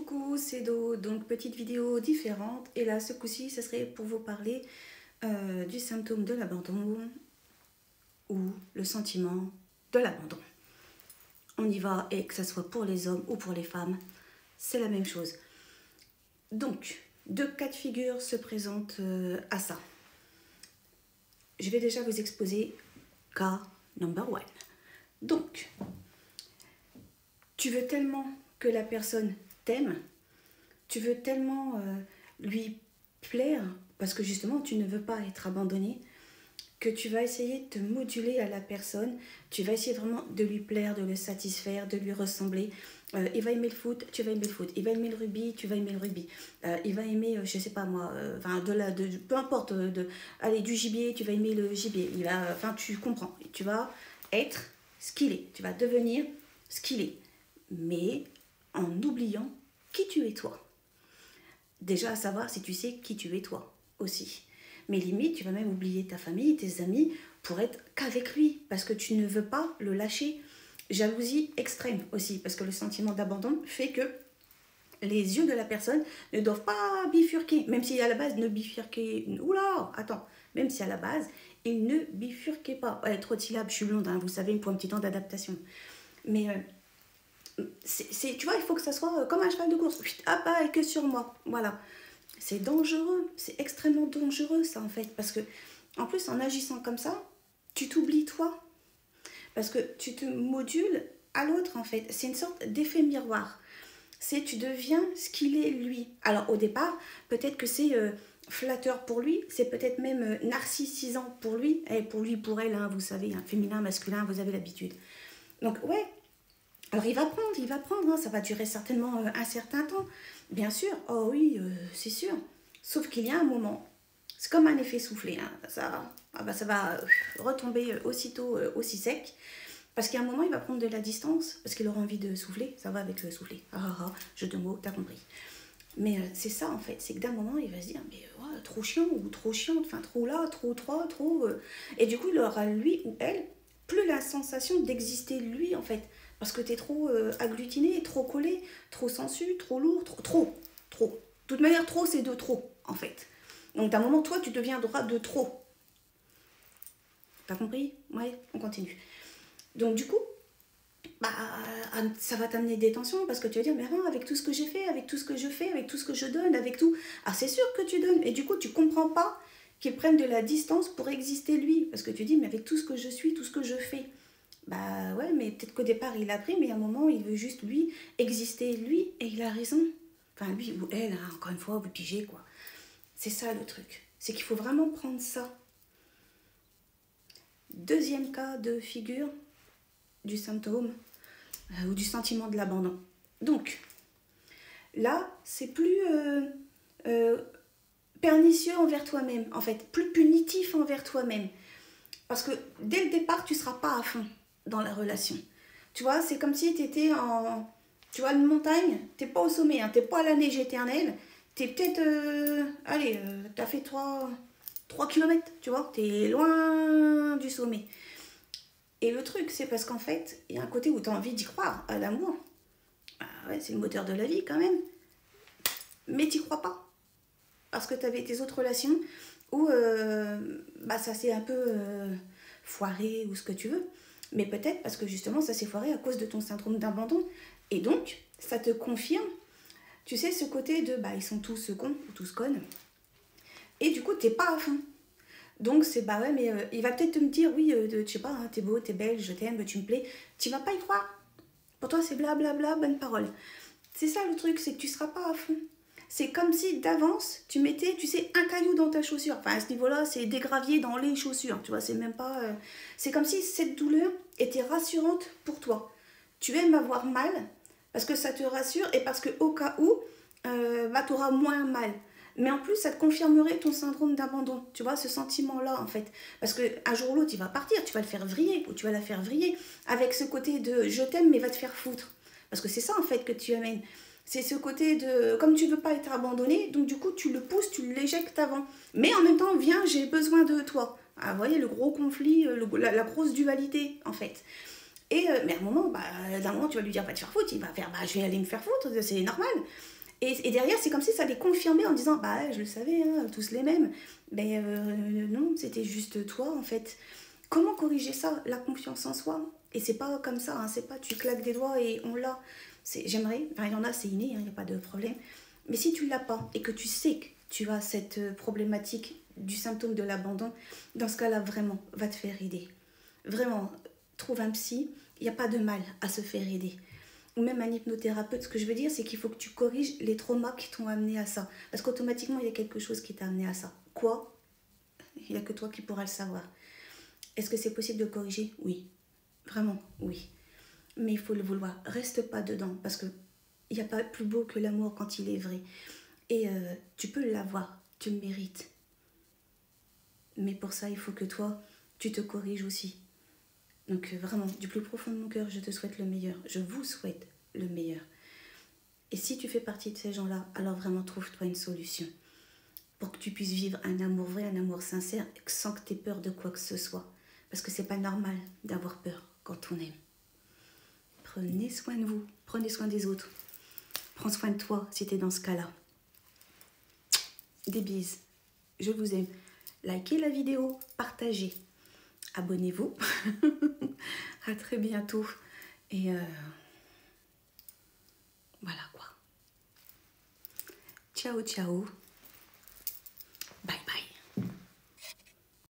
coucou, c'est Do, donc petite vidéo différente. Et là, ce coup-ci, ce serait pour vous parler du symptôme de l'abandon ou le sentiment de l'abandon. On y va, et que ce soit pour les hommes ou pour les femmes, c'est la même chose. Donc, deux cas de figure se présentent à ça. Je vais déjà vous exposer cas number one. Donc, tu veux tellement que la personne t'aime, tu veux tellement lui plaire, parce que justement tu ne veux pas être abandonné, que tu vas essayer de te moduler à la personne, tu vas essayer vraiment de lui plaire, de le satisfaire, de lui ressembler. Il va aimer le foot, tu vas aimer le foot. Il va aimer le rugby, tu vas aimer le rugby. Il va aimer, je sais pas moi, peu importe, allez, du gibier, tu vas aimer le gibier. Tu comprends. Tu vas être ce qu'il est. Tu vas devenir ce qu'il est. Mais en oubliant qui tu es toi. Déjà à savoir si tu sais qui tu es toi aussi. Mais limite, tu vas même oublier ta famille, tes amis, pour être qu'avec lui, parce que tu ne veux pas le lâcher. Jalousie extrême aussi, parce que le sentiment d'abandon fait que les yeux de la personne ne doivent pas bifurquer, même si à la base ne bifurquaient... Oula, attends, même si à la base, ils ne bifurquaient pas. Ouais, trop de syllabes, je suis blonde, hein, vous savez, il me faut un petit temps d'adaptation. Mais... tu vois, il faut que ça soit comme un cheval de course. Ah bah, et que sur moi. Voilà. C'est dangereux. C'est extrêmement dangereux, ça, en fait. Parce que, en plus, en agissant comme ça, tu t'oublies toi. Parce que tu te modules à l'autre, en fait. C'est une sorte d'effet miroir. C'est tu deviens ce qu'il est, lui. Alors, au départ, peut-être que c'est flatteur pour lui. C'est peut-être même narcissisant pour lui. Et pour lui, pour elle, hein, vous savez, hein, féminin, masculin, vous avez l'habitude. Donc, ouais. Alors il va prendre, hein, ça va durer certainement un certain temps, bien sûr, oh oui, c'est sûr. Sauf qu'il y a un moment, c'est comme un effet soufflé, hein, ça va retomber aussitôt, aussi sec, parce qu'il y a un moment, il va prendre de la distance, parce qu'il aura envie de souffler, ça va avec le souffler, jeu de mots, t'as compris. Mais c'est ça en fait, c'est que d'un moment, il va se dire, mais ouais, trop chiant ou trop chiante, enfin trop là, trop. Et du coup, il aura lui ou elle plus la sensation d'exister lui en fait. Parce que t'es trop agglutiné, trop collé, trop sensu, trop lourd, trop. De toute manière, trop, c'est de trop, en fait. Donc, d'un moment, toi, tu deviendras de trop. T'as compris? Ouais, on continue. Donc, du coup, bah, ça va t'amener des tensions parce que tu vas dire, mais non, avec tout ce que j'ai fait, avec tout ce que je fais, avec tout ce que je donne, avec tout... Ah, c'est sûr que tu donnes. Et du coup, tu comprends pas qu'il prenne de la distance pour exister lui. Parce que tu dis, mais avec tout ce que je suis, tout ce que je fais... Bah ouais, mais peut-être qu'au départ il a pris, mais à un moment il veut juste lui exister lui et il a raison. Enfin lui ou elle, hein, encore une fois, vous pigez quoi. C'est ça le truc. C'est qu'il faut vraiment prendre ça. Deuxième cas de figure du symptôme ou du sentiment de l'abandon. Donc là, c'est plus pernicieux envers toi-même, en fait, plus punitif envers toi-même. Parce que dès le départ, tu ne seras pas à fond dans la relation. Tu vois, c'est comme si tu étais en... Tu vois, une montagne, tu n'es pas au sommet, hein, tu n'es pas à la neige éternelle. Tu es peut-être... tu as fait 3 kilomètres, tu vois. Tu es loin du sommet. Et le truc, c'est parce qu'en fait, il y a un côté où tu as envie d'y croire, à l'amour. Ah ouais, c'est le moteur de la vie quand même. Mais tu n'y crois pas. Parce que tu avais tes autres relations où ça s'est un peu foiré ou ce que tu veux. Mais peut-être parce que justement ça s'est foiré à cause de ton syndrome d'abandon. Et donc, ça te confirme, tu sais, ce côté de ils sont tous cons ou tous connes. Et du coup, t'es pas à fond. Donc, c'est ouais, mais il va peut-être me dire, oui, je sais pas, hein, t'es beau, t'es belle, je t'aime, tu me plais. Tu vas pas y croire. Pour toi, c'est blablabla, bonne parole. C'est ça le truc, c'est que tu seras pas à fond. C'est comme si d'avance, tu mettais, tu sais, un caillou dans ta chaussure. Enfin, à ce niveau-là, c'est des graviers dans les chaussures. Tu vois, c'est même pas... C'est comme si cette douleur était rassurante pour toi. Tu aimes avoir mal parce que ça te rassure et parce qu'au cas où, tu auras moins mal. Mais en plus, ça te confirmerait ton syndrome d'abandon. Tu vois, ce sentiment-là, en fait. Parce qu'un jour ou l'autre, il va partir. Tu vas le faire vriller ou tu vas la faire vriller. Avec ce côté de « je t'aime, mais va te faire foutre ». Parce que c'est ça, en fait, que tu amènes. C'est ce côté de, comme tu veux pas être abandonné, donc du coup tu le pousses, tu l'éjectes avant. Mais en même temps, viens, j'ai besoin de toi. Ah, vous voyez le gros conflit, la grosse dualité en fait. Mais à un moment, d'un moment, tu vas lui dire, va te faire foutre. Il va faire, je vais aller me faire foutre, c'est normal. Et derrière, c'est comme si ça les confirmait en disant, je le savais, hein, tous les mêmes. Non, c'était juste toi, en fait. Comment corriger ça? La confiance en soi. Et c'est pas comme ça, hein, c'est pas tu claques des doigts et on l'a. J'aimerais, il y en a, c'est inné, il n'y a pas de problème. Mais si tu l'as pas et que tu sais que tu as cette problématique du symptôme de l'abandon, dans ce cas-là, vraiment, va te faire aider. Vraiment, trouve un psy, il n'y a pas de mal à se faire aider. Ou même un hypnothérapeute, ce que je veux dire, c'est qu'il faut que tu corriges les traumas qui t'ont amené à ça. Parce qu'automatiquement, il y a quelque chose qui t'a amené à ça. Quoi? Il n'y a que toi qui pourras le savoir. Est-ce que c'est possible de corriger? Oui. Vraiment, oui. Mais il faut le vouloir. Reste pas dedans, parce qu'il n'y a pas plus beau que l'amour quand il est vrai. Et tu peux l'avoir, tu le mérites. Mais pour ça, il faut que toi, tu te corriges aussi. Donc vraiment, du plus profond de mon cœur, je te souhaite le meilleur. Je vous souhaite le meilleur. Et si tu fais partie de ces gens-là, alors vraiment trouve-toi une solution. Pour que tu puisses vivre un amour vrai, un amour sincère, sans que tu aies peur de quoi que ce soit. Parce que c'est pas normal d'avoir peur quand on aime. Prenez soin de vous, prenez soin des autres. Prends soin de toi si tu es dans ce cas-là. Des bises. Je vous aime. Likez la vidéo, partagez. Abonnez-vous. À très bientôt. Et voilà quoi. Ciao, ciao. Bye bye.